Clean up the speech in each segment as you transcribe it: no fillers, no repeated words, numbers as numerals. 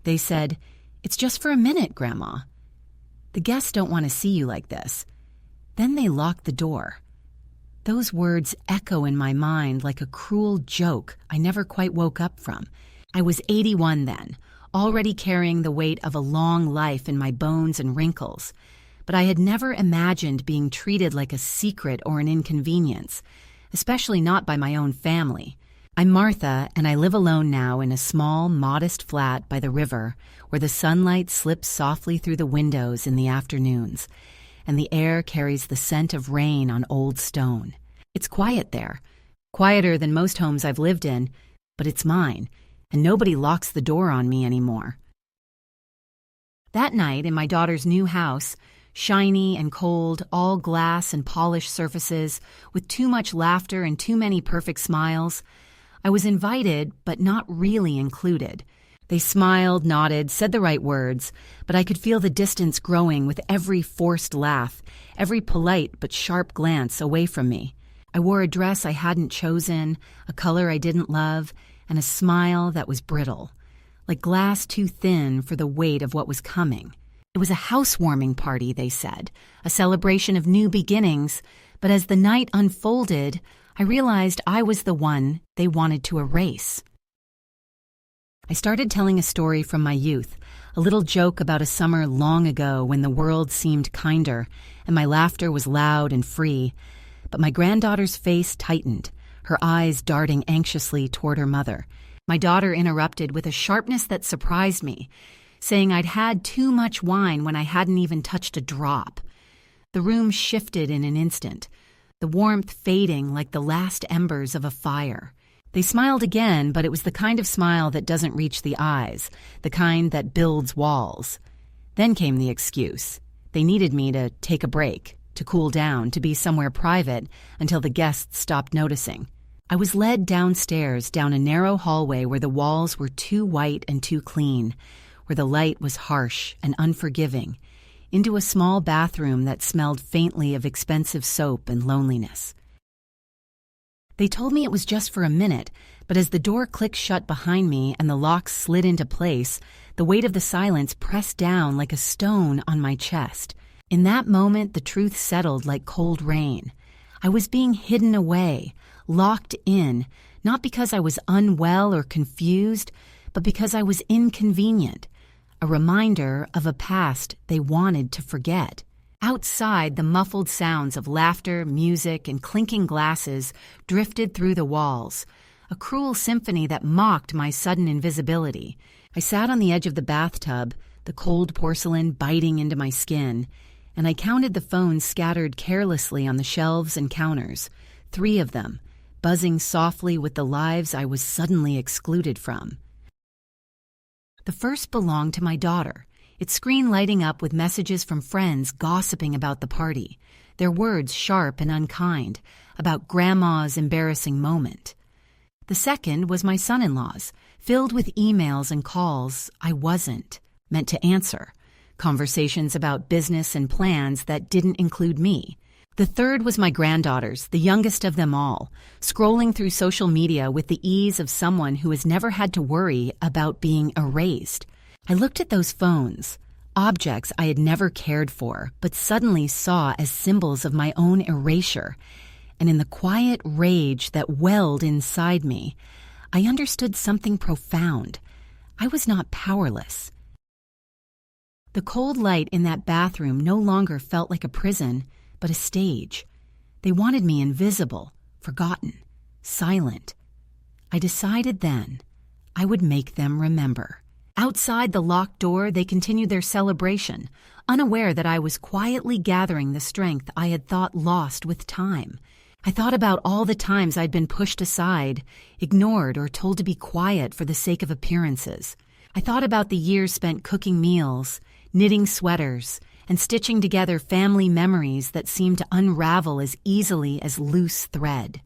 They said, "It's just for a minute, Grandma. The guests don't want to see you like this." Then they locked the door. Those words echo in my mind like a cruel joke I never quite woke up from. I was 81 then, already carrying the weight of a long life in my bones and wrinkles. But I had never imagined being treated like a secret or an inconvenience, especially not by my own family. I'm Martha, and I live alone now in a small, modest flat by the river where the sunlight slips softly through the windows in the afternoons, and the air carries the scent of rain on old stone. It's quiet there, quieter than most homes I've lived in, but it's mine, and nobody locks the door on me anymore. That night in my daughter's new house, shiny and cold, all glass and polished surfaces, with too much laughter and too many perfect smiles, I was invited, but not really included. They smiled, nodded, said the right words, but I could feel the distance growing with every forced laugh, every polite but sharp glance away from me. I wore a dress I hadn't chosen, a color I didn't love, and a smile that was brittle, like glass too thin for the weight of what was coming. It was a housewarming party, they said, a celebration of new beginnings, but as the night unfolded, I realized I was the one they wanted to erase. I started telling a story from my youth, a little joke about a summer long ago when the world seemed kinder and my laughter was loud and free, but my granddaughter's face tightened, her eyes darting anxiously toward her mother. My daughter interrupted with a sharpness that surprised me, saying I'd had too much wine when I hadn't even touched a drop. The room shifted in an instant, the warmth fading like the last embers of a fire. They smiled again, but it was the kind of smile that doesn't reach the eyes, the kind that builds walls. Then came the excuse. They needed me to take a break, to cool down, to be somewhere private until the guests stopped noticing. I was led downstairs, down a narrow hallway where the walls were too white and too clean, where the light was harsh and unforgiving, into a small bathroom that smelled faintly of expensive soap and loneliness. They told me it was just for a minute, but as the door clicked shut behind me and the locks slid into place, the weight of the silence pressed down like a stone on my chest. In that moment, the truth settled like cold rain. I was being hidden away, locked in, not because I was unwell or confused, but because I was inconvenient, a reminder of a past they wanted to forget. Outside, the muffled sounds of laughter, music, and clinking glasses drifted through the walls, a cruel symphony that mocked my sudden invisibility. I sat on the edge of the bathtub, the cold porcelain biting into my skin, and I counted the phones scattered carelessly on the shelves and counters, 3 of them, buzzing softly with the lives I was suddenly excluded from. The first belonged to my daughter, its screen lighting up with messages from friends gossiping about the party, their words sharp and unkind, about Grandma's embarrassing moment. The second was my son-in-law's, filled with emails and calls I wasn't meant to answer, conversations about business and plans that didn't include me. The third was my granddaughter's, the youngest of them all, scrolling through social media with the ease of someone who has never had to worry about being erased. I looked at those phones, objects I had never cared for, but suddenly saw as symbols of my own erasure, and in the quiet rage that welled inside me, I understood something profound. I was not powerless. The cold light in that bathroom no longer felt like a prison, but a stage. They wanted me invisible, forgotten, silent. I decided then I would make them remember. Outside the locked door, they continued their celebration, unaware that I was quietly gathering the strength I had thought lost with time. I thought about all the times I'd been pushed aside, ignored, or told to be quiet for the sake of appearances. I thought about the years spent cooking meals, knitting sweaters, and stitching together family memories that seemed to unravel as easily as loose thread.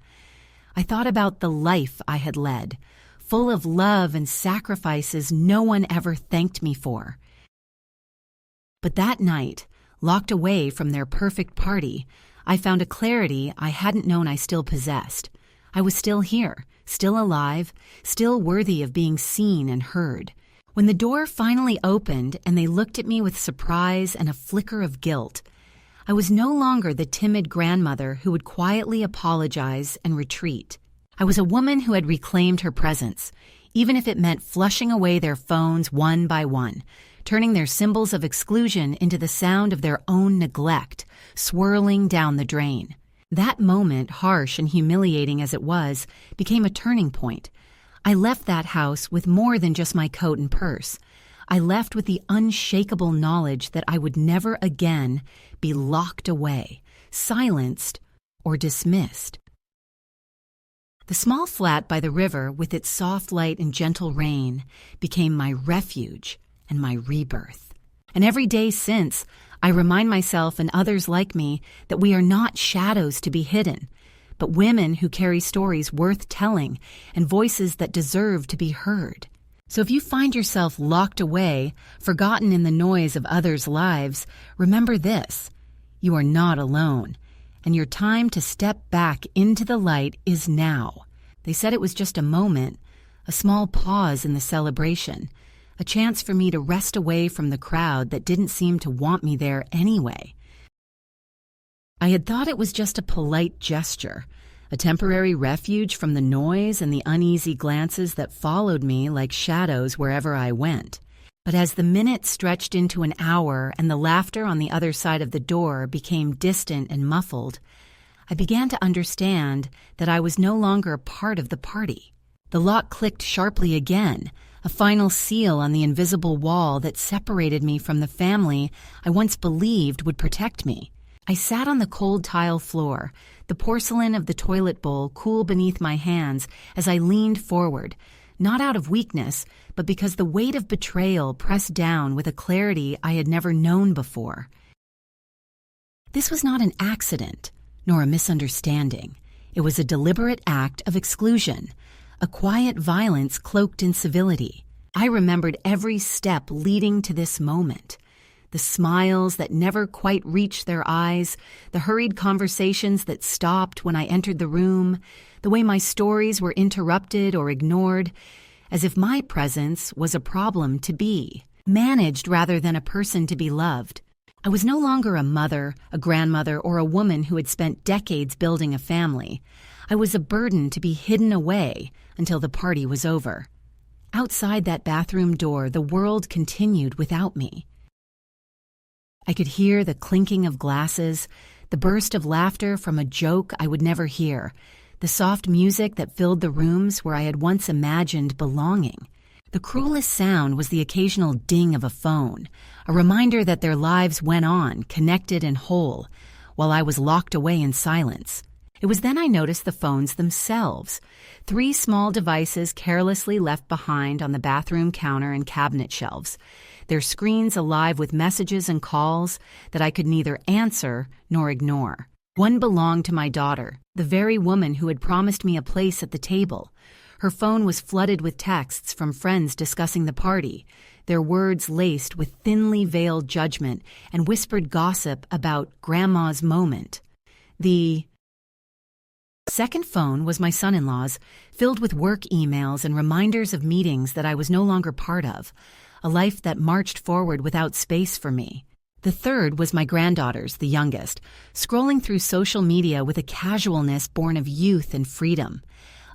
I thought about the life I had led, full of love and sacrifices no one ever thanked me for. But that night, locked away from their perfect party, I found a clarity I hadn't known I still possessed. I was still here, still alive, still worthy of being seen and heard. When the door finally opened and they looked at me with surprise and a flicker of guilt, I was no longer the timid grandmother who would quietly apologize and retreat. I was a woman who had reclaimed her presence, even if it meant flushing away their phones one by one, turning their symbols of exclusion into the sound of their own neglect, swirling down the drain. That moment, harsh and humiliating as it was, became a turning point. I left that house with more than just my coat and purse. I left with the unshakable knowledge that I would never again be locked away, silenced, or dismissed. The small flat by the river, with its soft light and gentle rain, became my refuge and my rebirth. And every day since, I remind myself and others like me that we are not shadows to be hidden, but women who carry stories worth telling and voices that deserve to be heard. So if you find yourself locked away, forgotten in the noise of others' lives, remember this: you are not alone, and your time to step back into the light is now. They said it was just a moment, a small pause in the celebration, a chance for me to rest away from the crowd that didn't seem to want me there anyway. I had thought it was just a polite gesture, a temporary refuge from the noise and the uneasy glances that followed me like shadows wherever I went. But as the minutes stretched into an hour and the laughter on the other side of the door became distant and muffled, I began to understand that I was no longer a part of the party. The lock clicked sharply again, a final seal on the invisible wall that separated me from the family I once believed would protect me. I sat on the cold tile floor, the porcelain of the toilet bowl cool beneath my hands as I leaned forward, not out of weakness, but because the weight of betrayal pressed down with a clarity I had never known before. This was not an accident, nor a misunderstanding. It was a deliberate act of exclusion, a quiet violence cloaked in civility. I remembered every step leading to this moment. The smiles that never quite reached their eyes, the hurried conversations that stopped when I entered the room, the way my stories were interrupted or ignored, as if my presence was a problem to be, managed rather than a person to be loved. I was no longer a mother, a grandmother, or a woman who had spent decades building a family. I was a burden to be hidden away until the party was over. Outside that bathroom door, the world continued without me. I could hear the clinking of glasses, the burst of laughter from a joke I would never hear, the soft music that filled the rooms where I had once imagined belonging. The cruelest sound was the occasional ding of a phone, a reminder that their lives went on, connected and whole, while I was locked away in silence. It was then I noticed the phones themselves, 3 small devices carelessly left behind on the bathroom counter and cabinet shelves, their screens alive with messages and calls that I could neither answer nor ignore. One belonged to my daughter, the very woman who had promised me a place at the table. Her phone was flooded with texts from friends discussing the party, their words laced with thinly veiled judgment and whispered gossip about Grandma's moment. The second phone was my son-in-law's, filled with work emails and reminders of meetings that I was no longer part of, a life that marched forward without space for me. The third was my granddaughter's, the youngest, scrolling through social media with a casualness born of youth and freedom,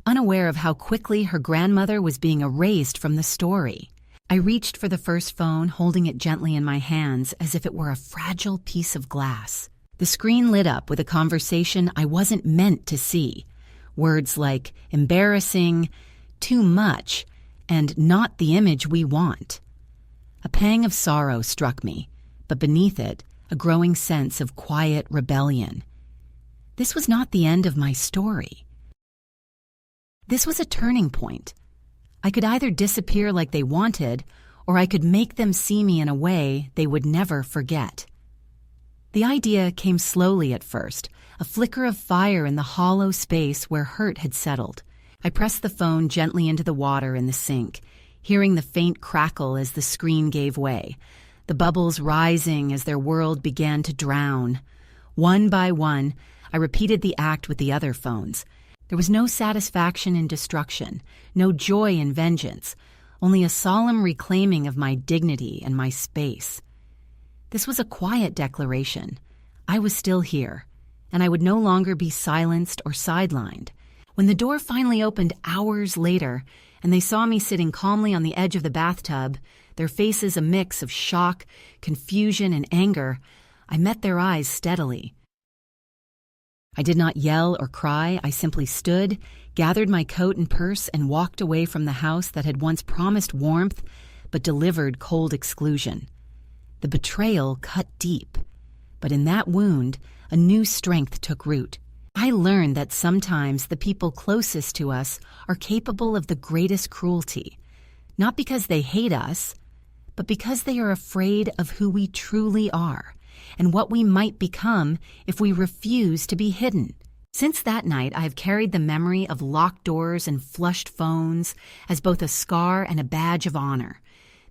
unaware of how quickly her grandmother was being erased from the story. I reached for the first phone, holding it gently in my hands as if it were a fragile piece of glass. The screen lit up with a conversation I wasn't meant to see. Words like embarrassing, too much, and not the image we want. A pang of sorrow struck me, but beneath it, a growing sense of quiet rebellion. This was not the end of my story. This was a turning point. I could either disappear like they wanted, or I could make them see me in a way they would never forget. The idea came slowly at first, a flicker of fire in the hollow space where hurt had settled. I pressed the phone gently into the water in the sink, hearing the faint crackle as the screen gave way, the bubbles rising as their world began to drown. One by one, I repeated the act with the other phones. There was no satisfaction in destruction, no joy in vengeance, only a solemn reclaiming of my dignity and my space. This was a quiet declaration. I was still here, and I would no longer be silenced or sidelined. When the door finally opened hours later, and they saw me sitting calmly on the edge of the bathtub, their faces a mix of shock, confusion, and anger, I met their eyes steadily. I did not yell or cry. I simply stood, gathered my coat and purse, and walked away from the house that had once promised warmth but delivered cold exclusion. The betrayal cut deep, but in that wound, a new strength took root. I learned that sometimes the people closest to us are capable of the greatest cruelty, not because they hate us, but because they are afraid of who we truly are and what we might become if we refuse to be hidden. Since that night, I have carried the memory of locked doors and flushed phones as both a scar and a badge of honor.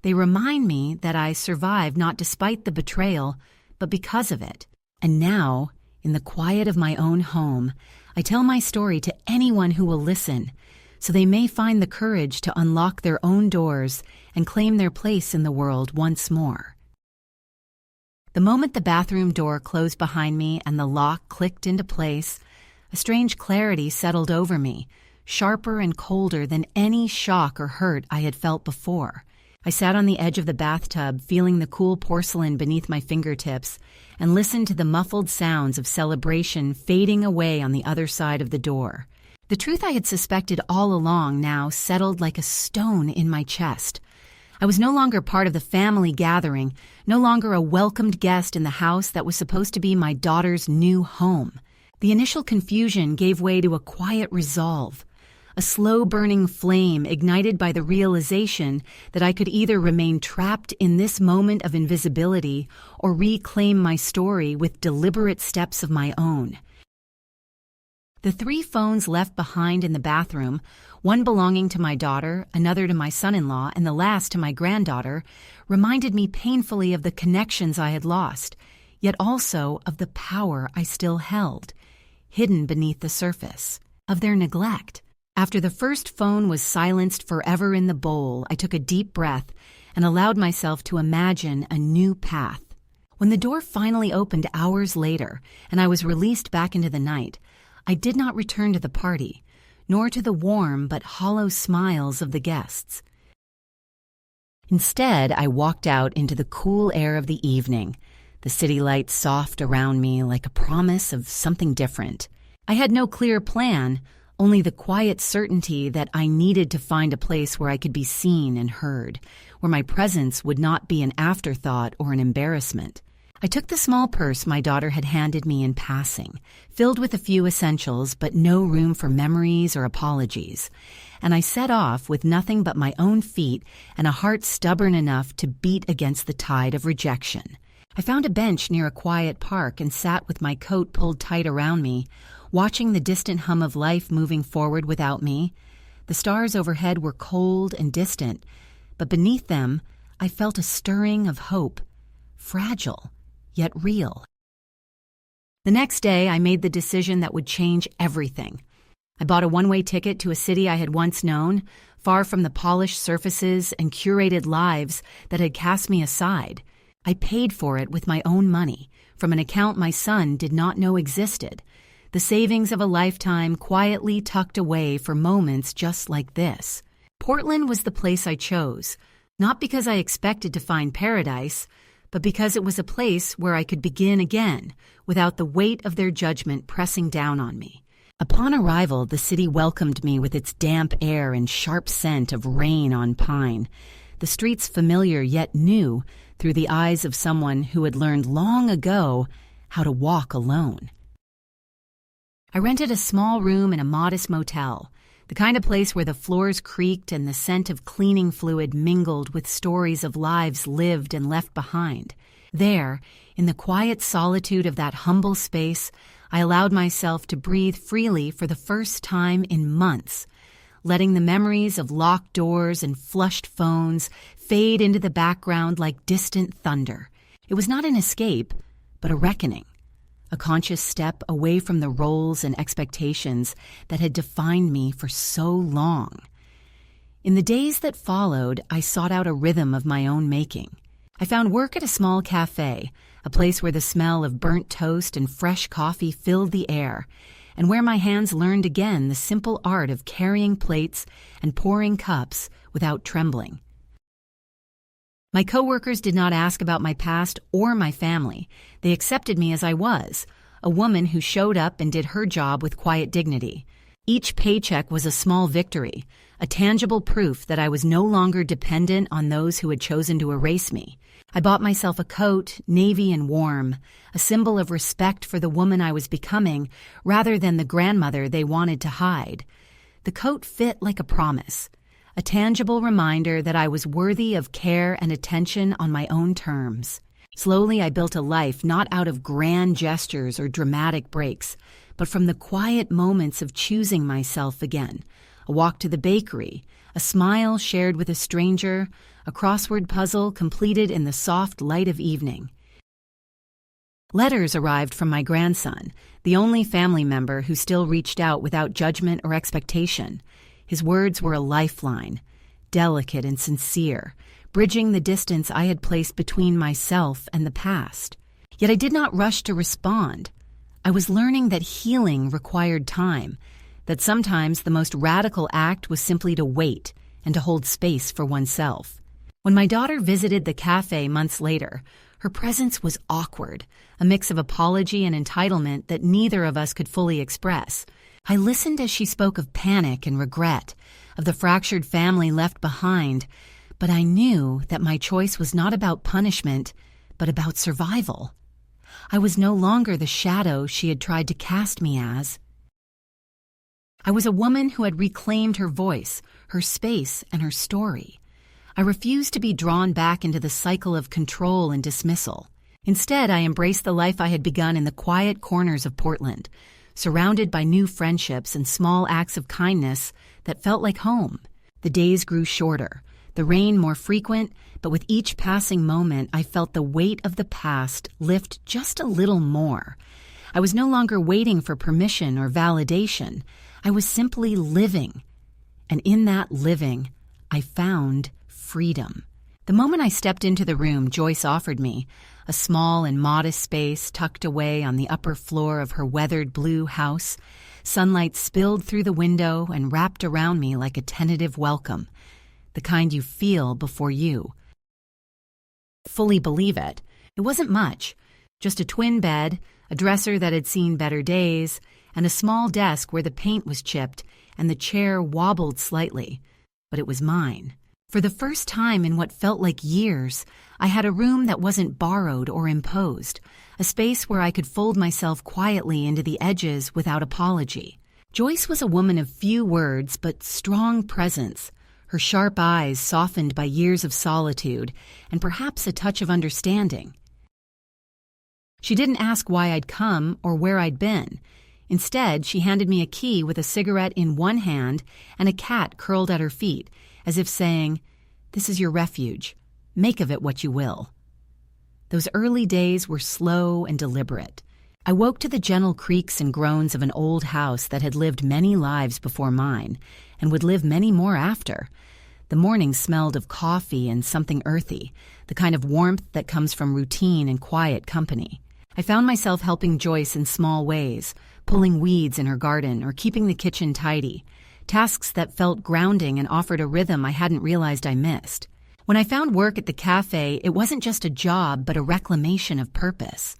They remind me that I survived not despite the betrayal, but because of it. And now, in the quiet of my own home, I tell my story to anyone who will listen, so they may find the courage to unlock their own doors and claim their place in the world once more. The moment the bathroom door closed behind me and the lock clicked into place, a strange clarity settled over me, sharper and colder than any shock or hurt I had felt before. I sat on the edge of the bathtub, feeling the cool porcelain beneath my fingertips, and listened to the muffled sounds of celebration fading away on the other side of the door. The truth I had suspected all along now settled like a stone in my chest. I was no longer part of the family gathering, no longer a welcomed guest in the house that was supposed to be my daughter's new home. The initial confusion gave way to a quiet resolve, a slow-burning flame ignited by the realization that I could either remain trapped in this moment of invisibility or reclaim my story with deliberate steps of my own. The 3 phones left behind in the bathroom, one belonging to my daughter, another to my son-in-law, and the last to my granddaughter, reminded me painfully of the connections I had lost, yet also of the power I still held, hidden beneath the surface, of their neglect. After the first phone was silenced forever in the bowl, I took a deep breath and allowed myself to imagine a new path. When the door finally opened hours later and I was released back into the night, I did not return to the party, nor to the warm but hollow smiles of the guests. Instead, I walked out into the cool air of the evening, the city lights soft around me like a promise of something different. I had no clear plan, only the quiet certainty that I needed to find a place where I could be seen and heard, where my presence would not be an afterthought or an embarrassment. I took the small purse my daughter had handed me in passing, filled with a few essentials but no room for memories or apologies, and I set off with nothing but my own feet and a heart stubborn enough to beat against the tide of rejection. I found a bench near a quiet park and sat with my coat pulled tight around me, watching the distant hum of life moving forward without me. The stars overhead were cold and distant, but beneath them I felt a stirring of hope, fragile, yet real. The next day, I made the decision that would change everything. I bought a one-way ticket to a city I had once known, far from the polished surfaces and curated lives that had cast me aside. I paid for it with my own money, from an account my son did not know existed, the savings of a lifetime quietly tucked away for moments just like this. Portland was the place I chose, not because I expected to find paradise, but because it was a place where I could begin again without the weight of their judgment pressing down on me. Upon arrival, the city welcomed me with its damp air and sharp scent of rain on pine, the streets familiar yet new through the eyes of someone who had learned long ago how to walk alone. I rented a small room in a modest motel, the kind of place where the floors creaked and the scent of cleaning fluid mingled with stories of lives lived and left behind. There, in the quiet solitude of that humble space, I allowed myself to breathe freely for the first time in months, letting the memories of locked doors and flushed phones fade into the background like distant thunder. It was not an escape, but a reckoning. A conscious step away from the roles and expectations that had defined me for so long. In the days that followed, I sought out a rhythm of my own making. I found work at a small cafe, a place where the smell of burnt toast and fresh coffee filled the air, and where my hands learned again the simple art of carrying plates and pouring cups without trembling. My coworkers did not ask about my past or my family. They accepted me as I was, a woman who showed up and did her job with quiet dignity. Each paycheck was a small victory, a tangible proof that I was no longer dependent on those who had chosen to erase me. I bought myself a coat, navy and warm, a symbol of respect for the woman I was becoming rather than the grandmother they wanted to hide. The coat fit like a promise, a tangible reminder that I was worthy of care and attention on my own terms. Slowly, I built a life not out of grand gestures or dramatic breaks, but from the quiet moments of choosing myself again. A walk to the bakery, a smile shared with a stranger, a crossword puzzle completed in the soft light of evening. Letters arrived from my grandson, the only family member who still reached out without judgment or expectation. His words were a lifeline, delicate and sincere, bridging the distance I had placed between myself and the past. Yet I did not rush to respond. I was learning that healing required time, that sometimes the most radical act was simply to wait and to hold space for oneself. When my daughter visited the cafe months later, her presence was awkward, a mix of apology and entitlement that neither of us could fully express. I listened as she spoke of panic and regret, of the fractured family left behind, but I knew that my choice was not about punishment, but about survival. I was no longer the shadow she had tried to cast me as. I was a woman who had reclaimed her voice, her space, and her story. I refused to be drawn back into the cycle of control and dismissal. Instead, I embraced the life I had begun in the quiet corners of Portland, surrounded by new friendships and small acts of kindness that felt like home. The days grew shorter, the rain more frequent, but with each passing moment, I felt the weight of the past lift just a little more. I was no longer waiting for permission or validation. I was simply living. And in that living, I found freedom. The moment I stepped into the room Joyce offered me, a small and modest space tucked away on the upper floor of her weathered blue house, sunlight spilled through the window and wrapped around me like a tentative welcome, the kind you feel before you fully believe it. It wasn't much, just a twin bed, a dresser that had seen better days, and a small desk where the paint was chipped and the chair wobbled slightly. But it was mine. For the first time in what felt like years, I had a room that wasn't borrowed or imposed, a space where I could fold myself quietly into the edges without apology. Joyce was a woman of few words but strong presence, her sharp eyes softened by years of solitude and perhaps a touch of understanding. She didn't ask why I'd come or where I'd been. Instead, she handed me a key with a cigarette in one hand and a cat curled at her feet, as if saying, "This is your refuge. Make of it what you will." Those early days were slow and deliberate. I woke to the gentle creaks and groans of an old house that had lived many lives before mine and would live many more after. The morning smelled of coffee and something earthy, the kind of warmth that comes from routine and quiet company. I found myself helping Joyce in small ways, pulling weeds in her garden or keeping the kitchen tidy, tasks that felt grounding and offered a rhythm I hadn't realized I missed. When I found work at the cafe, it wasn't just a job but a reclamation of purpose.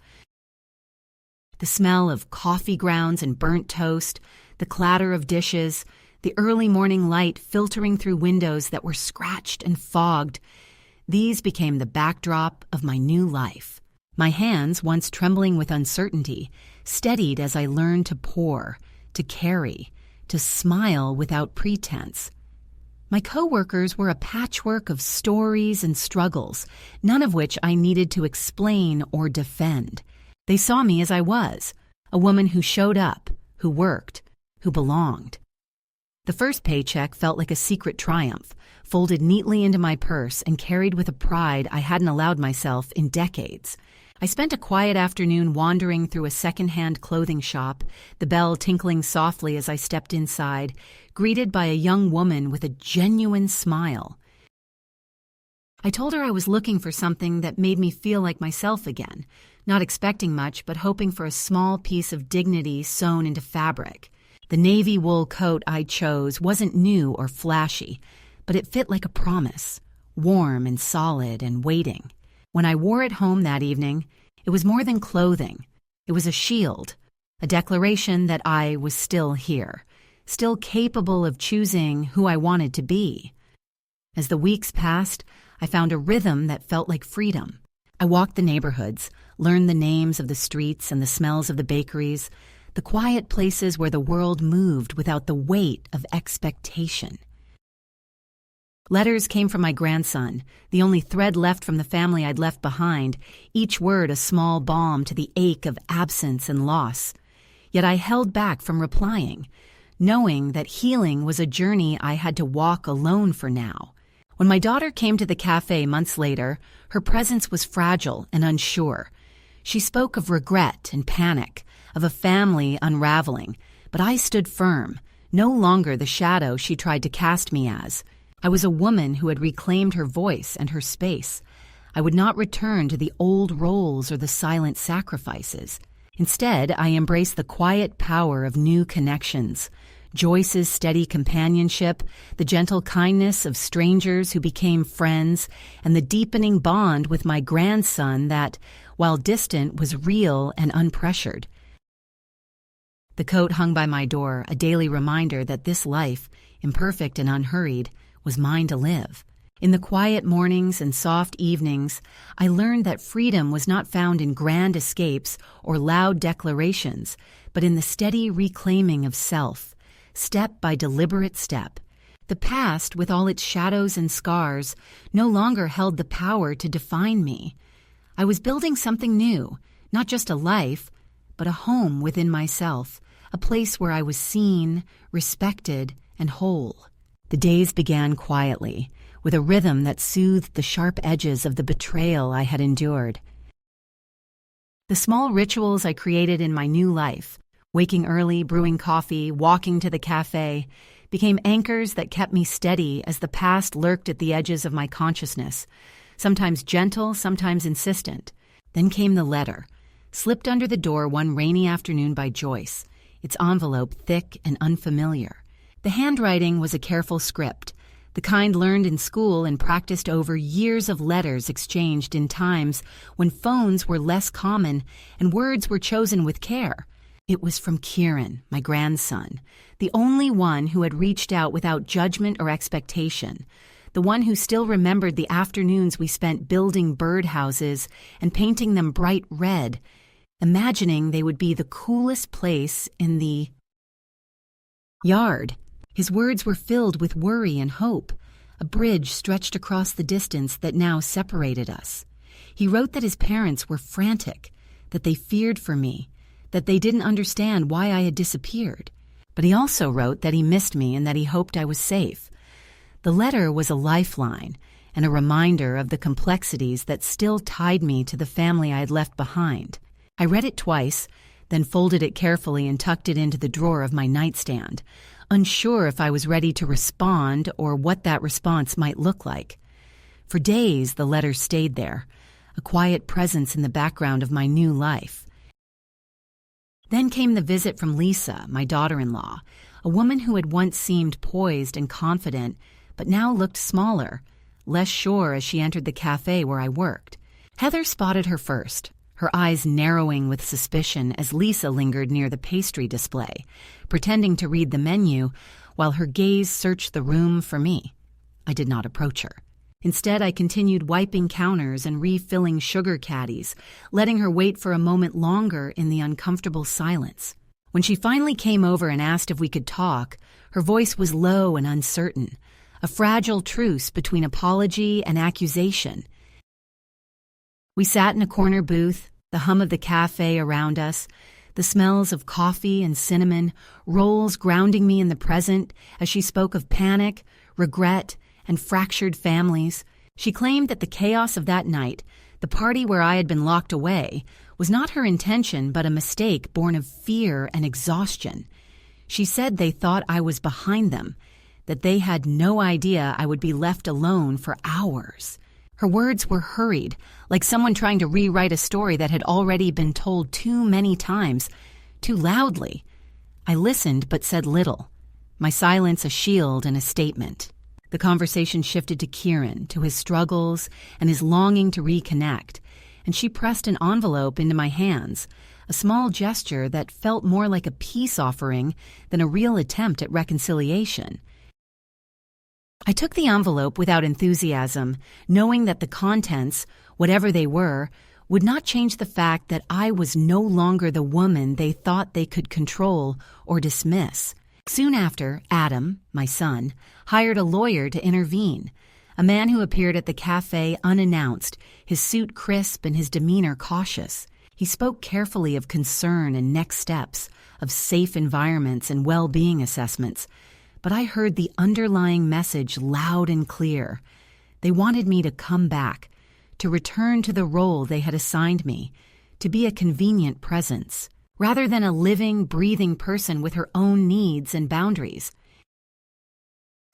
The smell of coffee grounds and burnt toast, the clatter of dishes, the early morning light filtering through windows that were scratched and fogged, these became the backdrop of my new life. My hands, once trembling with uncertainty, steadied as I learned to pour, to carry, to smile without pretense. My coworkers were a patchwork of stories and struggles, none of which I needed to explain or defend. They saw me as I was, a woman who showed up, who worked, who belonged. The first paycheck felt like a secret triumph, folded neatly into my purse and carried with a pride I hadn't allowed myself in decades. I spent a quiet afternoon wandering through a second-hand clothing shop, the bell tinkling softly as I stepped inside, greeted by a young woman with a genuine smile. I told her I was looking for something that made me feel like myself again, not expecting much but hoping for a small piece of dignity sewn into fabric. The navy wool coat I chose wasn't new or flashy, but it fit like a promise, warm and solid and waiting. When I wore it home that evening, it was more than clothing. It was a shield, a declaration that I was still here, still capable of choosing who I wanted to be. As the weeks passed, I found a rhythm that felt like freedom. I walked the neighborhoods, learned the names of the streets and the smells of the bakeries, the quiet places where the world moved without the weight of expectation. Letters came from my grandson, the only thread left from the family I'd left behind, each word a small balm to the ache of absence and loss. Yet I held back from replying, knowing that healing was a journey I had to walk alone for now. When my daughter came to the cafe months later, her presence was fragile and unsure. She spoke of regret and panic, of a family unraveling, but I stood firm, no longer the shadow she tried to cast me as. I was a woman who had reclaimed her voice and her space. I would not return to the old roles or the silent sacrifices. Instead, I embraced the quiet power of new connections, Joyce's steady companionship, the gentle kindness of strangers who became friends, and the deepening bond with my grandson that, while distant, was real and unpressured. The coat hung by my door, a daily reminder that this life, imperfect and unhurried, was mine to live. In the quiet mornings and soft evenings, I learned that freedom was not found in grand escapes or loud declarations, but in the steady reclaiming of self, step by deliberate step. The past, with all its shadows and scars, no longer held the power to define me. I was building something new, not just a life, but a home within myself, a place where I was seen, respected, and whole. The days began quietly, with a rhythm that soothed the sharp edges of the betrayal I had endured. The small rituals I created in my new life, waking early, brewing coffee, walking to the cafe, became anchors that kept me steady as the past lurked at the edges of my consciousness, sometimes gentle, sometimes insistent. Then came the letter, slipped under the door one rainy afternoon by Joyce, its envelope thick and unfamiliar. The handwriting was a careful script, the kind learned in school and practiced over years of letters exchanged in times when phones were less common and words were chosen with care. It was from Kieran, my grandson, the only one who had reached out without judgment or expectation, the one who still remembered the afternoons we spent building birdhouses and painting them bright red, imagining they would be the coolest place in the yard. His words were filled with worry and hope. A bridge stretched across the distance that now separated us. He wrote that his parents were frantic, that they feared for me, that they didn't understand why I had disappeared. But he also wrote that he missed me and that he hoped I was safe. The letter was a lifeline and a reminder of the complexities that still tied me to the family I had left behind. I read it twice, then folded it carefully and tucked it into the drawer of my nightstand, unsure if I was ready to respond or what that response might look like. For days, the letter stayed there, a quiet presence in the background of my new life. Then came the visit from Lisa, my daughter-in-law, a woman who had once seemed poised and confident, but now looked smaller, less sure as she entered the cafe where I worked. Heather spotted her first, her eyes narrowing with suspicion as Lisa lingered near the pastry display, pretending to read the menu while her gaze searched the room for me. I did not approach her. Instead, I continued wiping counters and refilling sugar caddies, letting her wait for a moment longer in the uncomfortable silence. When she finally came over and asked if we could talk, her voice was low and uncertain, a fragile truce between apology and accusation. We sat in a corner booth, the hum of the cafe around us, the smells of coffee and cinnamon, rolls grounding me in the present as she spoke of panic, regret, and fractured families. She claimed that the chaos of that night, the party where I had been locked away, was not her intention but a mistake born of fear and exhaustion. She said they thought I was behind them, that they had no idea I would be left alone for hours. Her words were hurried, like someone trying to rewrite a story that had already been told too many times, too loudly. I listened but said little, my silence a shield and a statement. The conversation shifted to Kieran, to his struggles and his longing to reconnect, and she pressed an envelope into my hands, a small gesture that felt more like a peace offering than a real attempt at reconciliation. I took the envelope without enthusiasm, knowing that the contents, whatever they were, would not change the fact that I was no longer the woman they thought they could control or dismiss. Soon after, Adam, my son, hired a lawyer to intervene, a man who appeared at the cafe unannounced, his suit crisp and his demeanor cautious. He spoke carefully of concern and next steps, of safe environments and well-being assessments, but I heard the underlying message loud and clear. They wanted me to come back, to return to the role they had assigned me, to be a convenient presence, rather than a living, breathing person with her own needs and boundaries.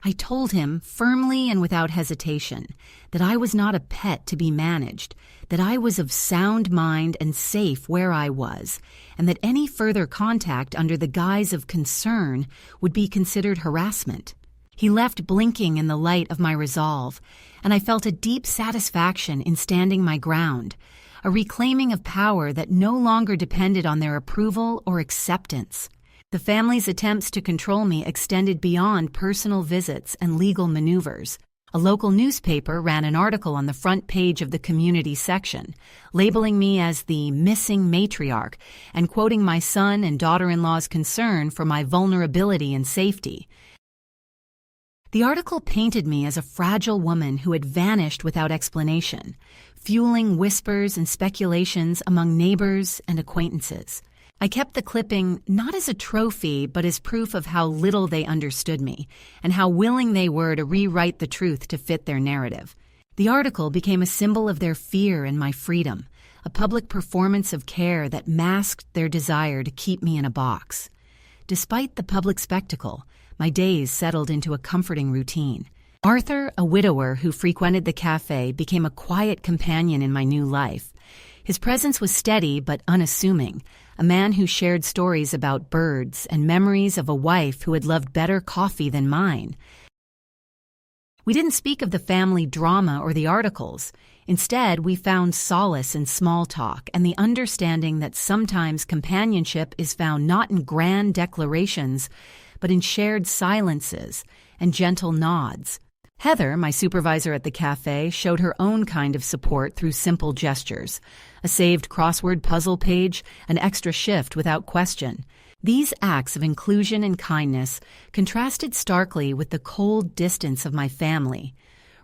I told him, firmly and without hesitation, that I was not a pet to be managed, that I was of sound mind and safe where I was, and that any further contact under the guise of concern would be considered harassment. He left blinking in the light of my resolve, and I felt a deep satisfaction in standing my ground, a reclaiming of power that no longer depended on their approval or acceptance. The family's attempts to control me extended beyond personal visits and legal maneuvers. A local newspaper ran an article on the front page of the community section, labeling me as the missing matriarch and quoting my son and daughter-in-law's concern for my vulnerability and safety. The article painted me as a fragile woman who had vanished without explanation, fueling whispers and speculations among neighbors and acquaintances. I kept the clipping not as a trophy, but as proof of how little they understood me and how willing they were to rewrite the truth to fit their narrative. The article became a symbol of their fear and my freedom, a public performance of care that masked their desire to keep me in a box. Despite the public spectacle, my days settled into a comforting routine. Arthur, a widower who frequented the cafe, became a quiet companion in my new life. His presence was steady but unassuming, a man who shared stories about birds and memories of a wife who had loved better coffee than mine. We didn't speak of the family drama or the articles. Instead, we found solace in small talk and the understanding that sometimes companionship is found not in grand declarations, but in shared silences and gentle nods. Heather, my supervisor at the cafe, showed her own kind of support through simple gestures. A saved crossword puzzle page, an extra shift without question. These acts of inclusion and kindness contrasted starkly with the cold distance of my family,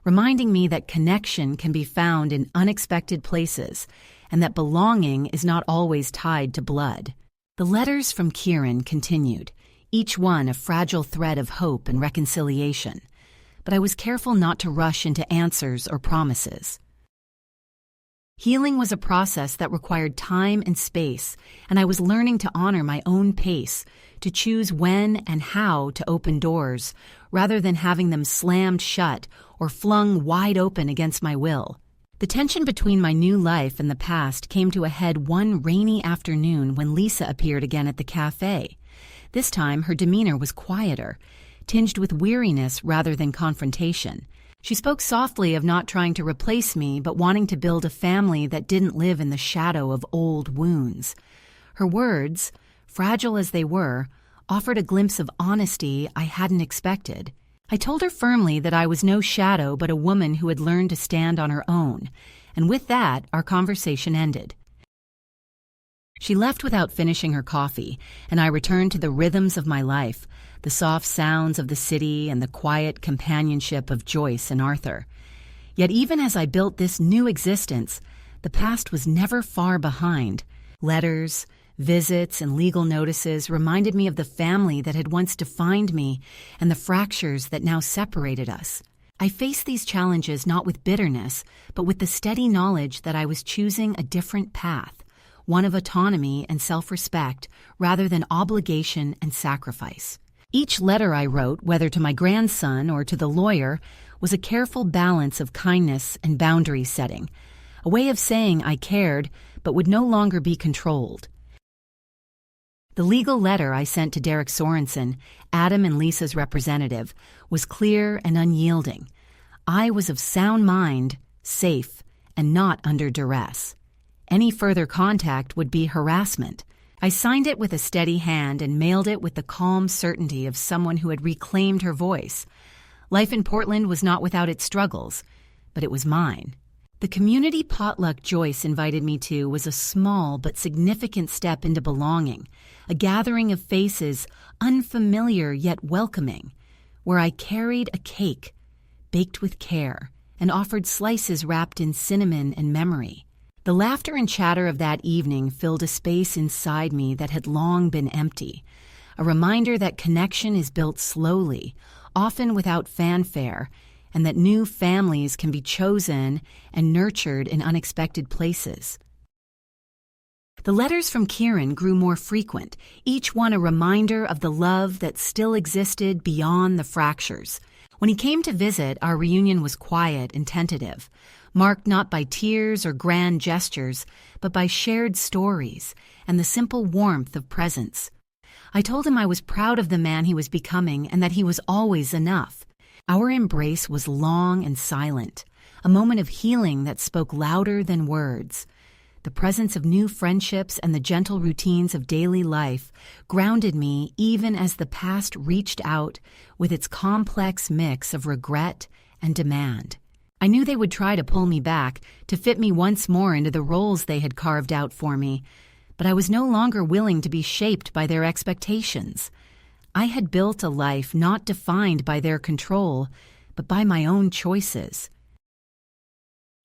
reminding me that connection can be found in unexpected places and that belonging is not always tied to blood. The letters from Kieran continued, each one a fragile thread of hope and reconciliation, but I was careful not to rush into answers or promises. Healing was a process that required time and space, and I was learning to honor my own pace, to choose when and how to open doors, rather than having them slammed shut or flung wide open against my will. The tension between my new life and the past came to a head one rainy afternoon when Lisa appeared again at the cafe. This time, her demeanor was quieter, tinged with weariness rather than confrontation. She spoke softly of not trying to replace me, but wanting to build a family that didn't live in the shadow of old wounds. Her words, fragile as they were, offered a glimpse of honesty I hadn't expected. I told her firmly that I was no shadow but a woman who had learned to stand on her own, and with that, our conversation ended. She left without finishing her coffee, and I returned to the rhythms of my life, the soft sounds of the city and the quiet companionship of Joyce and Arthur. Yet even as I built this new existence, the past was never far behind. Letters, visits, and legal notices reminded me of the family that had once defined me and the fractures that now separated us. I faced these challenges not with bitterness, but with the steady knowledge that I was choosing a different path, one of autonomy and self-respect rather than obligation and sacrifice. Each letter I wrote, whether to my grandson or to the lawyer, was a careful balance of kindness and boundary setting, a way of saying I cared but would no longer be controlled. The legal letter I sent to Derek Sorensen, Adam and Lisa's representative, was clear and unyielding. I was of sound mind, safe, and not under duress. Any further contact would be harassment. I signed it with a steady hand and mailed it with the calm certainty of someone who had reclaimed her voice. Life in Portland was not without its struggles, but it was mine. The community potluck Joyce invited me to was a small but significant step into belonging, a gathering of faces, unfamiliar yet welcoming, where I carried a cake, baked with care, and offered slices wrapped in cinnamon and memory. The laughter and chatter of that evening filled a space inside me that had long been empty, a reminder that connection is built slowly, often without fanfare, and that new families can be chosen and nurtured in unexpected places. The letters from Kieran grew more frequent, each one a reminder of the love that still existed beyond the fractures. When he came to visit, our reunion was quiet and tentative, marked not by tears or grand gestures, but by shared stories and the simple warmth of presence. I told him I was proud of the man he was becoming and that he was always enough. Our embrace was long and silent, a moment of healing that spoke louder than words. The presence of new friendships and the gentle routines of daily life grounded me even as the past reached out with its complex mix of regret and demand. I knew they would try to pull me back, to fit me once more into the roles they had carved out for me, but I was no longer willing to be shaped by their expectations. I had built a life not defined by their control, but by my own choices.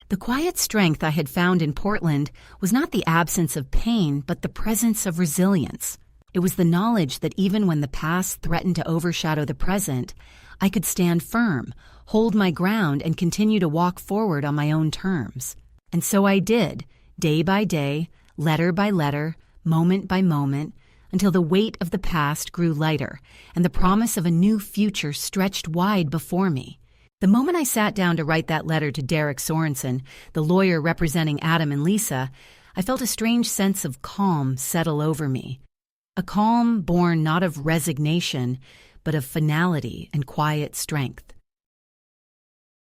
The quiet strength I had found in Portland was not the absence of pain, but the presence of resilience. It was the knowledge that even when the past threatened to overshadow the present, I could stand firm, hold my ground, and continue to walk forward on my own terms. And so I did, day by day, letter by letter, moment by moment, until the weight of the past grew lighter and the promise of a new future stretched wide before me. The moment I sat down to write that letter to Derek Sorensen, the lawyer representing Adam and Lisa, I felt a strange sense of calm settle over me. A calm born not of resignation, but of finality and quiet strength.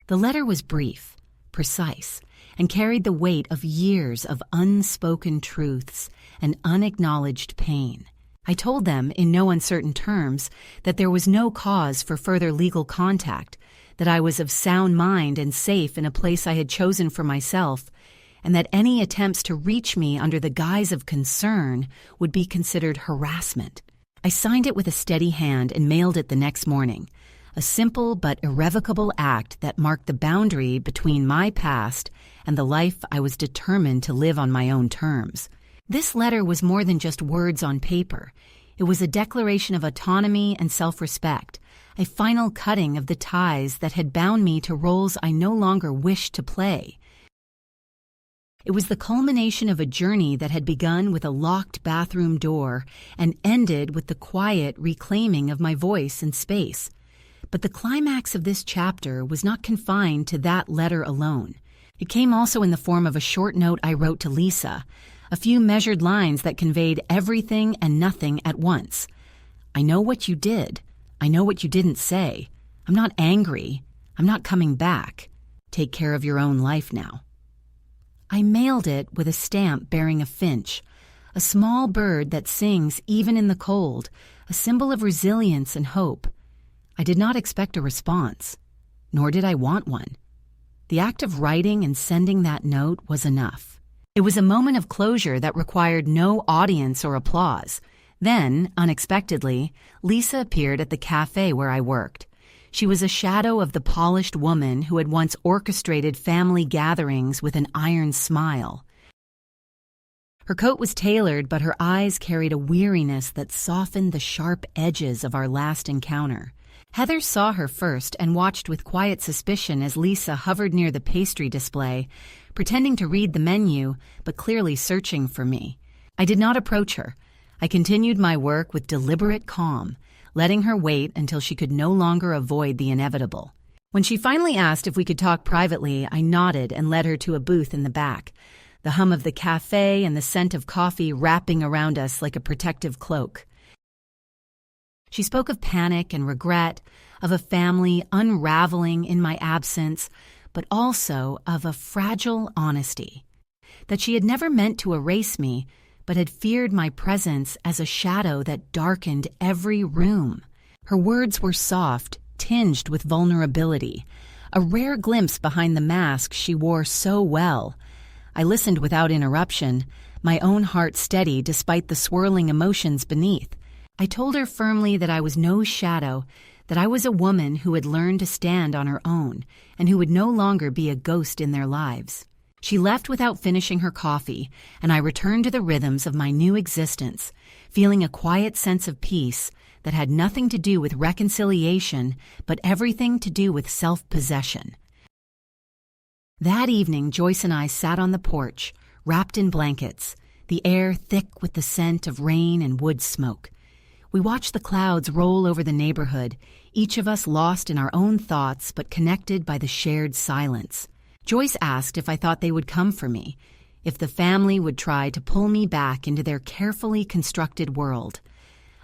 The letter was brief, precise, and carried the weight of years of unspoken truths and unacknowledged pain. I told them, in no uncertain terms, that there was no cause for further legal contact, that I was of sound mind and safe in a place I had chosen for myself, and that any attempts to reach me under the guise of concern would be considered harassment. I signed it with a steady hand and mailed it the next morning, a simple but irrevocable act that marked the boundary between my past and the life I was determined to live on my own terms. This letter was more than just words on paper. It was a declaration of autonomy and self-respect, a final cutting of the ties that had bound me to roles I no longer wished to play. It was the culmination of a journey that had begun with a locked bathroom door and ended with the quiet reclaiming of my voice and space. But the climax of this chapter was not confined to that letter alone. It came also in the form of a short note I wrote to Lisa, a few measured lines that conveyed everything and nothing at once. I know what you did. I know what you didn't say. I'm not angry. I'm not coming back. Take care of your own life now. I mailed it with a stamp bearing a finch, a small bird that sings even in the cold, a symbol of resilience and hope. I did not expect a response, nor did I want one. The act of writing and sending that note was enough. It was a moment of closure that required no audience or applause. Then, unexpectedly, Lisa appeared at the cafe where I worked. She was a shadow of the polished woman who had once orchestrated family gatherings with an iron smile. Her coat was tailored, but her eyes carried a weariness that softened the sharp edges of our last encounter. Heather saw her first and watched with quiet suspicion as Lisa hovered near the pastry display, pretending to read the menu, but clearly searching for me. I did not approach her. I continued my work with deliberate calm, letting her wait until she could no longer avoid the inevitable. When she finally asked if we could talk privately, I nodded and led her to a booth in the back, the hum of the cafe and the scent of coffee wrapping around us like a protective cloak. She spoke of panic and regret, of a family unraveling in my absence, but also of a fragile honesty, that she had never meant to erase me, but had feared my presence as a shadow that darkened every room. Her words were soft, tinged with vulnerability, a rare glimpse behind the mask she wore so well. I listened without interruption, my own heart steady despite the swirling emotions beneath. I told her firmly that I was no shadow, that I was a woman who had learned to stand on her own and who would no longer be a ghost in their lives. She left without finishing her coffee, and I returned to the rhythms of my new existence, feeling a quiet sense of peace that had nothing to do with reconciliation, but everything to do with self-possession. That evening, Joyce and I sat on the porch, wrapped in blankets, the air thick with the scent of rain and wood smoke. We watched the clouds roll over the neighborhood, each of us lost in our own thoughts but connected by the shared silence. Joyce asked if I thought they would come for me, if the family would try to pull me back into their carefully constructed world.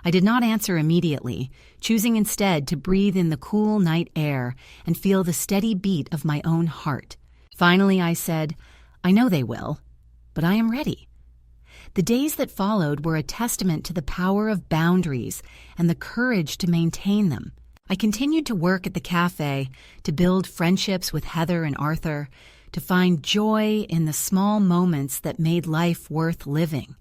I did not answer immediately, choosing instead to breathe in the cool night air and feel the steady beat of my own heart. Finally, I said, "I know they will, but I am ready." The days that followed were a testament to the power of boundaries and the courage to maintain them. I continued to work at the cafe, to build friendships with Heather and Arthur, to find joy in the small moments that made life worth living.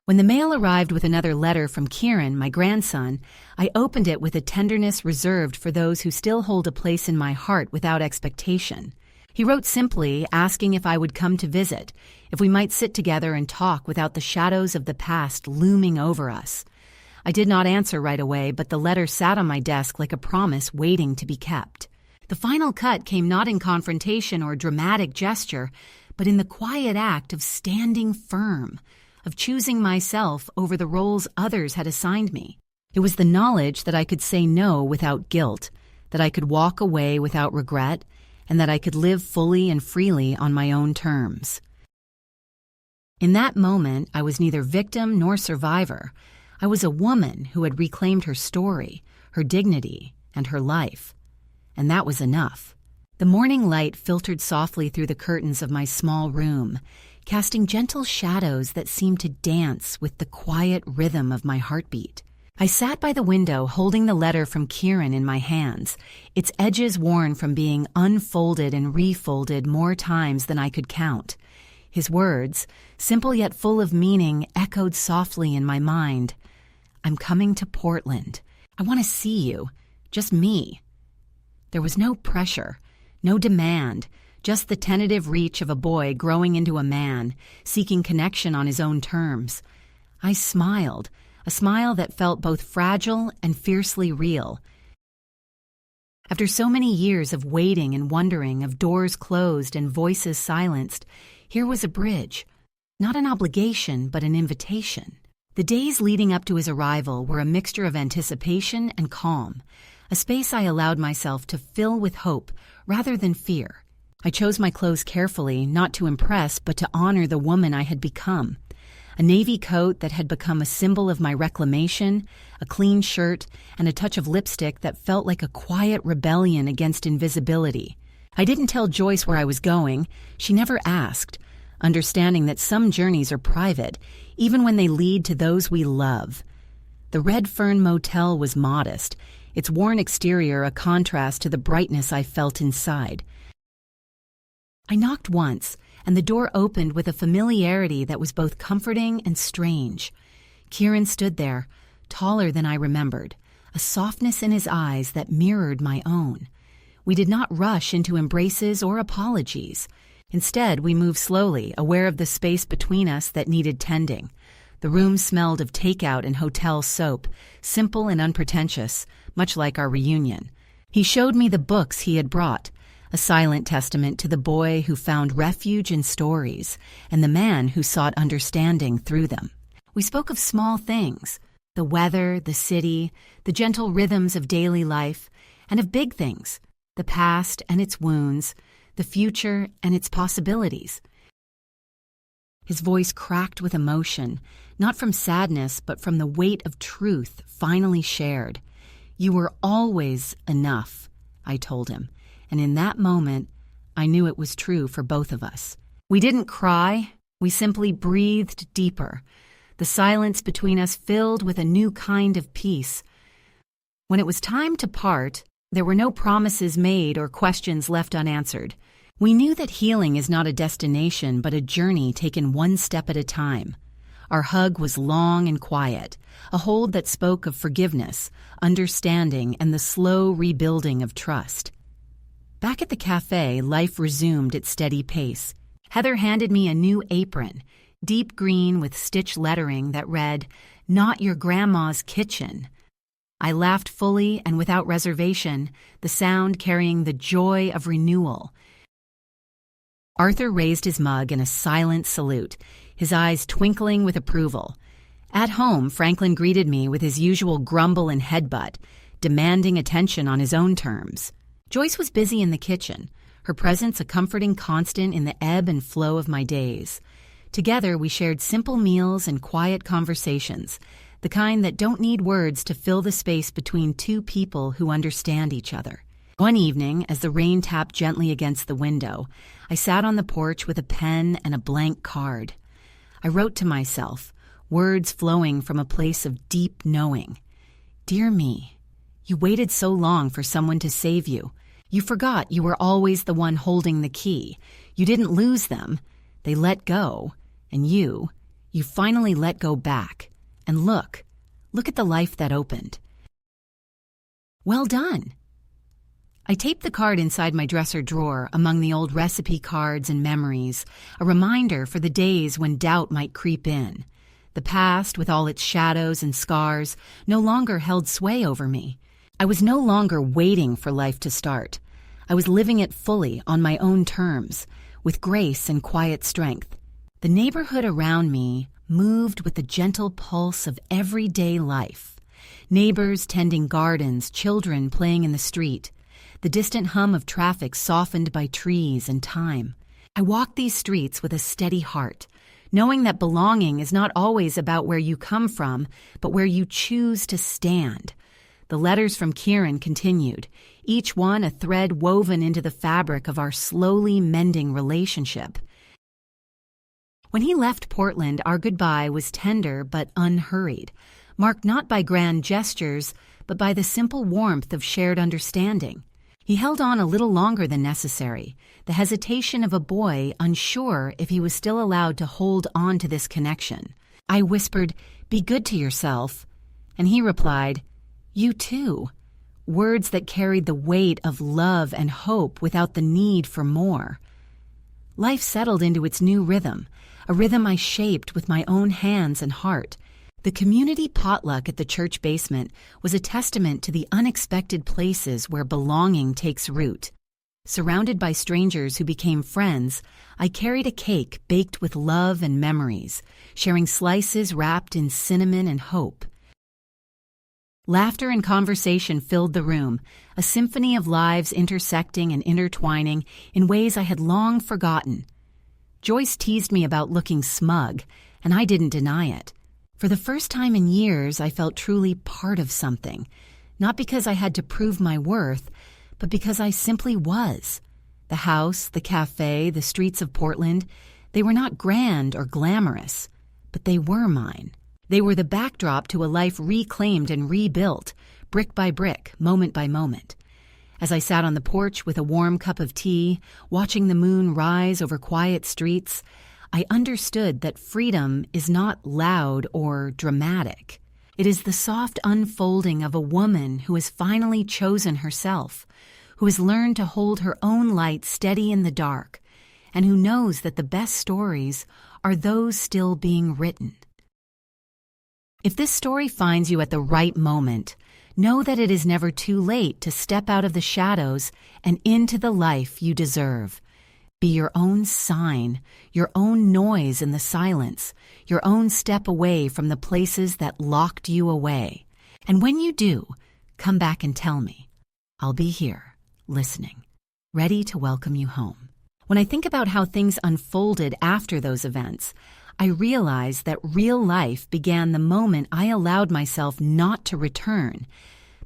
When the mail arrived with another letter from Kieran, my grandson, I opened it with a tenderness reserved for those who still hold a place in my heart without expectation. He wrote simply, asking if I would come to visit, if we might sit together and talk without the shadows of the past looming over us. I did not answer right away, but the letter sat on my desk like a promise waiting to be kept. The final cut came not in confrontation or dramatic gesture, but in the quiet act of standing firm, of choosing myself over the roles others had assigned me. It was the knowledge that I could say no without guilt, that I could walk away without regret, and that I could live fully and freely on my own terms. In that moment, I was neither victim nor survivor. I was a woman who had reclaimed her story, her dignity, and her life. And that was enough. The morning light filtered softly through the curtains of my small room, casting gentle shadows that seemed to dance with the quiet rhythm of my heartbeat. I sat by the window holding the letter from Kieran in my hands, its edges worn from being unfolded and refolded more times than I could count. His words, simple yet full of meaning, echoed softly in my mind. "I'm coming to Portland. I want to see you. Just me." There was no pressure, no demand, just the tentative reach of a boy growing into a man, seeking connection on his own terms. I smiled, a smile that felt both fragile and fiercely real. After so many years of waiting and wondering, of doors closed and voices silenced, here was a bridge, not an obligation, but an invitation. The days leading up to his arrival were a mixture of anticipation and calm, a space I allowed myself to fill with hope rather than fear. I chose my clothes carefully, not to impress, but to honor the woman I had become. A navy coat that had become a symbol of my reclamation, a clean shirt, and a touch of lipstick that felt like a quiet rebellion against invisibility. I didn't tell Joyce where I was going. She never asked, understanding that some journeys are private, even when they lead to those we love. The Red Fern Motel was modest, its worn exterior a contrast to the brightness I felt inside. I knocked once, and the door opened with a familiarity that was both comforting and strange. Kieran stood there, taller than I remembered, a softness in his eyes that mirrored my own. We did not rush into embraces or apologies. Instead, we moved slowly, aware of the space between us that needed tending. The room smelled of takeout and hotel soap, simple and unpretentious, much like our reunion. He showed me the books he had brought, a silent testament to the boy who found refuge in stories and the man who sought understanding through them. We spoke of small things, the weather, the city, the gentle rhythms of daily life, and of big things, the past and its wounds, the future and its possibilities. His voice cracked with emotion, not from sadness, but from the weight of truth finally shared. "You were always enough," I told him, and in that moment, I knew it was true for both of us. We didn't cry, we simply breathed deeper. The silence between us filled with a new kind of peace. When it was time to part, there were no promises made or questions left unanswered. We knew that healing is not a destination, but a journey taken one step at a time. Our hug was long and quiet, a hold that spoke of forgiveness, understanding, and the slow rebuilding of trust. Back at the cafe, life resumed its steady pace. Heather handed me a new apron, deep green with stitch lettering that read, "Not your grandma's kitchen." I laughed fully and without reservation, the sound carrying the joy of renewal. Arthur raised his mug in a silent salute, his eyes twinkling with approval. At home, Franklin greeted me with his usual grumble and headbutt, demanding attention on his own terms. Joyce was busy in the kitchen, her presence a comforting constant in the ebb and flow of my days. Together, we shared simple meals and quiet conversations, the kind that don't need words to fill the space between two people who understand each other. One evening, as the rain tapped gently against the window, I sat on the porch with a pen and a blank card. I wrote to myself, words flowing from a place of deep knowing. "Dear me, you waited so long for someone to save you. You forgot you were always the one holding the key. You didn't lose them. They let go. And you finally let go back. And look at the life that opened. Well done." I taped the card inside my dresser drawer among the old recipe cards and memories, a reminder for the days when doubt might creep in. The past, with all its shadows and scars, no longer held sway over me. I was no longer waiting for life to start. I was living it fully on my own terms, with grace and quiet strength. The neighborhood around me moved with the gentle pulse of everyday life. Neighbors tending gardens, children playing in the street, the distant hum of traffic softened by trees and time. I walked these streets with a steady heart, knowing that belonging is not always about where you come from, but where you choose to stand. The letters from Kieran continued, each one a thread woven into the fabric of our slowly mending relationship. When he left Portland, our goodbye was tender but unhurried, marked not by grand gestures, but by the simple warmth of shared understanding. He held on a little longer than necessary, the hesitation of a boy unsure if he was still allowed to hold on to this connection. I whispered, "Be good to yourself," and he replied, "You too," words that carried the weight of love and hope without the need for more. Life settled into its new rhythm, a rhythm I shaped with my own hands and heart. The community potluck at the church basement was a testament to the unexpected places where belonging takes root. Surrounded by strangers who became friends, I carried a cake baked with love and memories, sharing slices wrapped in cinnamon and hope. Laughter and conversation filled the room, a symphony of lives intersecting and intertwining in ways I had long forgotten. Joyce teased me about looking smug, and I didn't deny it. For the first time in years, I felt truly part of something, not because I had to prove my worth, but because I simply was. The house, the cafe, the streets of Portland, they were not grand or glamorous, but they were mine. They were the backdrop to a life reclaimed and rebuilt, brick by brick, moment by moment. As I sat on the porch with a warm cup of tea, watching the moon rise over quiet streets, I understood that freedom is not loud or dramatic. It is the soft unfolding of a woman who has finally chosen herself, who has learned to hold her own light steady in the dark, and who knows that the best stories are those still being written. If this story finds you at the right moment, Know that it is never too late to step out of the shadows and into the life you deserve. Be your own sign, your own noise in the silence, your own step away from the places that locked you away. And when you do, come back and tell me. I'll be here, listening, ready to welcome you home. When I think about how things unfolded after those events, I realize that real life began the moment I allowed myself not to return,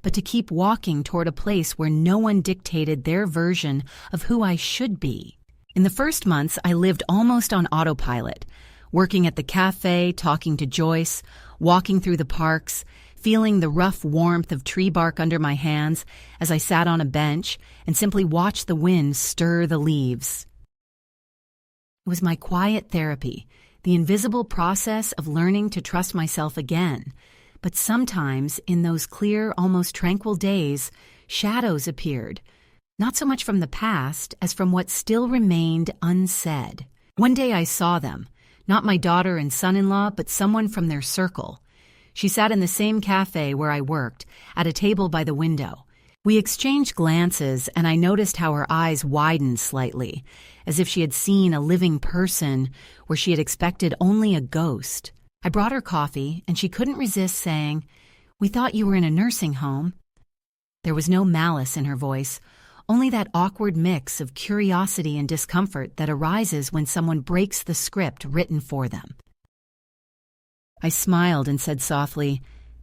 but to keep walking toward a place where no one dictated their version of who I should be. In the first months, I lived almost on autopilot, working at the cafe, talking to Joyce, walking through the parks, feeling the rough warmth of tree bark under my hands as I sat on a bench and simply watched the wind stir the leaves. It was my quiet therapy, the invisible process of learning to trust myself again. But sometimes, in those clear, almost tranquil days, shadows appeared, not so much from the past as from what still remained unsaid. One day I saw them, not my daughter and son-in-law, but someone from their circle. She sat in the same cafe where I worked, at a table by the window. We exchanged glances, and I noticed how her eyes widened slightly, as if she had seen a living person where she had expected only a ghost. I brought her coffee, and she couldn't resist saying, "We thought you were in a nursing home." There was no malice in her voice, only that awkward mix of curiosity and discomfort that arises when someone breaks the script written for them. I smiled and said softly,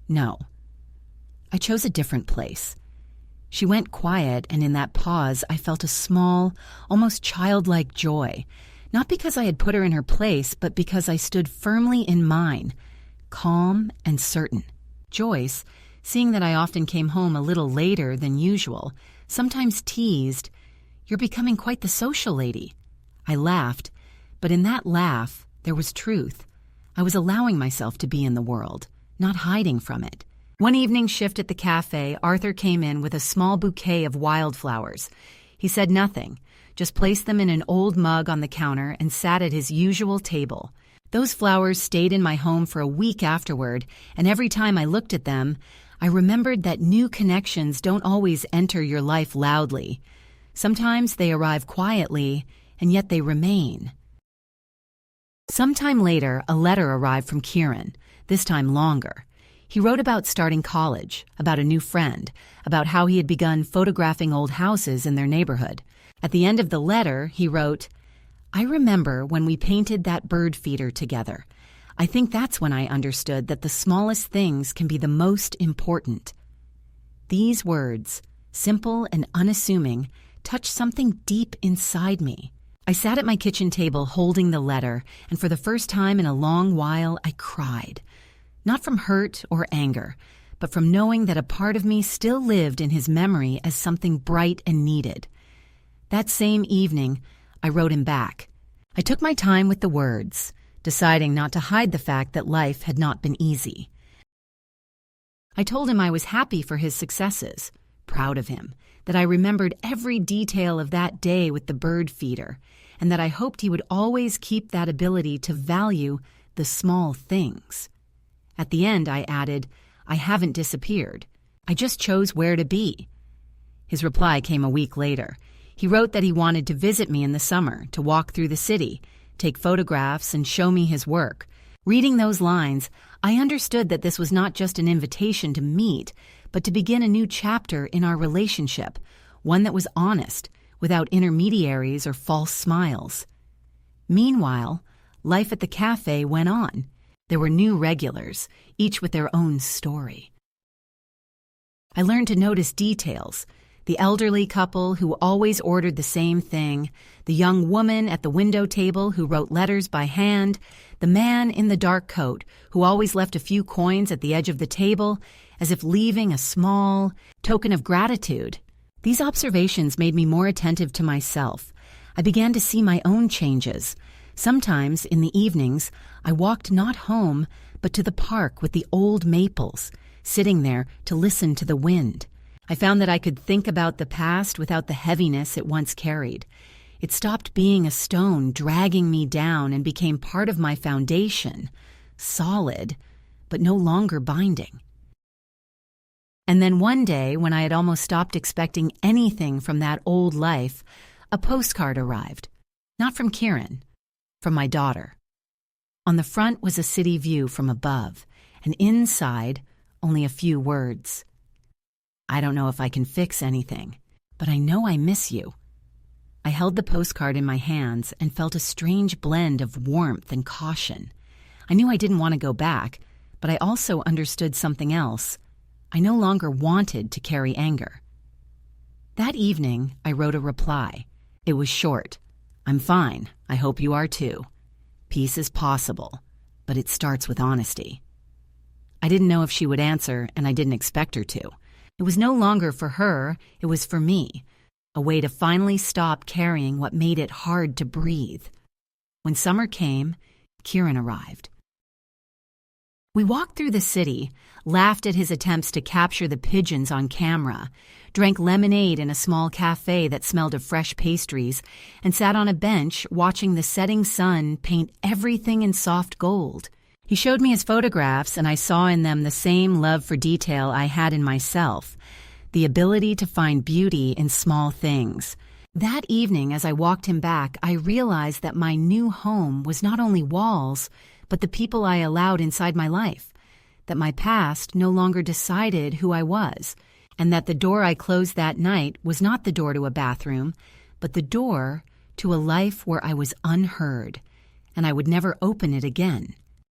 "No. I chose a different place." She went quiet, and in that pause I felt a small, almost childlike joy, not because I had put her in her place, but because I stood firmly in mine, calm and certain. Joyce, seeing that I often came home a little later than usual, sometimes teased, "You're becoming quite the social lady." I laughed, but in that laugh there was truth. I was allowing myself to be in the world, not hiding from it. One evening shift at the cafe, Arthur came in with a small bouquet of wildflowers. He said nothing, just placed them in an old mug on the counter and sat at his usual table. Those flowers stayed in my home for a week afterward, and every time I looked at them, I remembered that new connections don't always enter your life loudly. Sometimes they arrive quietly, and yet they remain. Sometime later, a letter arrived from Kieran, this time longer. He wrote about starting college, about a new friend, about how he had begun photographing old houses in their neighborhood. At the end of the letter, he wrote, "I remember when we painted that bird feeder together. I think that's when I understood that the smallest things can be the most important." These words, simple and unassuming, touched something deep inside me. I sat at my kitchen table holding the letter, and for the first time in a long while, I cried. Not from hurt or anger, but from knowing that a part of me still lived in his memory as something bright and needed. That same evening, I wrote him back. I took my time with the words, deciding not to hide the fact that life had not been easy. I told him I was happy for his successes, proud of him, that I remembered every detail of that day with the bird feeder, and that I hoped he would always keep that ability to value the small things. At the end, I added, "I haven't disappeared. I just chose where to be." His reply came a week later. He wrote that he wanted to visit me in the summer, to walk through the city, take photographs, and show me his work. Reading those lines, I understood that this was not just an invitation to meet, but to begin a new chapter in our relationship, one that was honest, without intermediaries or false smiles. Meanwhile, life at the cafe went on. There were new regulars, each with their own story. I learned to notice details. The elderly couple who always ordered the same thing, the young woman at the window table who wrote letters by hand, the man in the dark coat who always left a few coins at the edge of the table, as if leaving a small token of gratitude. These observations made me more attentive to myself. I began to see my own changes. Sometimes, in the evenings, I walked not home, but to the park with the old maples, sitting there to listen to the wind. I found that I could think about the past without the heaviness it once carried. It stopped being a stone dragging me down and became part of my foundation, solid, but no longer binding. And then one day, when I had almost stopped expecting anything from that old life, a postcard arrived. Not from Kieran, from my daughter. On the front was a city view from above, and inside, only a few words. I don't know if I can fix anything, but I know I miss you. I held the postcard in my hands and felt a strange blend of warmth and caution. I knew I didn't want to go back, but I also understood something else. I no longer wanted to carry anger. That evening, I wrote a reply. It was short. I'm fine. I hope you are too. Peace is possible, but it starts with honesty. I didn't know if she would answer, and I didn't expect her to. It was no longer for her, it was for me. A way to finally stop carrying what made it hard to breathe. When summer came, Kieran arrived. We walked through the city, laughed at his attempts to capture the pigeons on camera, drank lemonade in a small cafe that smelled of fresh pastries, and sat on a bench watching the setting sun paint everything in soft gold. He showed me his photographs, and I saw in them the same love for detail I had in myself, the ability to find beauty in small things. That evening, as I walked him back, I realized that my new home was not only walls, but the people I allowed inside my life, that my past no longer decided who I was, and that the door I closed that night was not the door to a bathroom, but the door to a life where I was unheard, and I would never open it again.